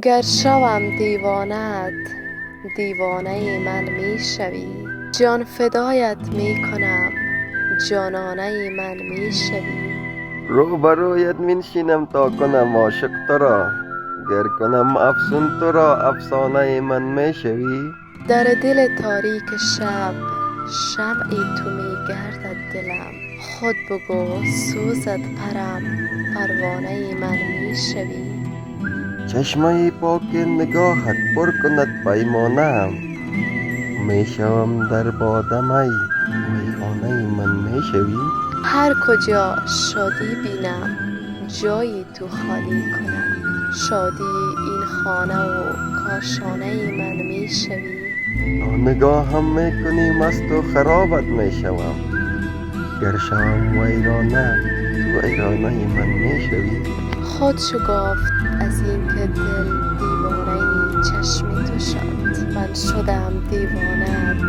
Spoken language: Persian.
گر شوم دیوانت دیوانه من می شوی، جان فدایت می کنم جانانه من می شوی. روبرویت منشینم تا کنم عاشق تو را، گر کنم افسون تو را افسانه من میشوی. در دل تاریک شب شمعی تو می گردد دلم، خود بگو سوزد پرم پروانه من می شوی. چشمه پاک نگاهت پر کند پیمانه، میشوم در باده می میخانه من میشوی. هر کجا شادی بینم جایی تو خالی کنم، شادی این خانه و کاشانه من می شوی. تا نگاهم میکنی مست و خرابت میشوم، گر شوم ویرانه تو ویرانه من میشوی. خود شگفت از اینکه دل دیوانه چشم تو شد، من شدم دیوانت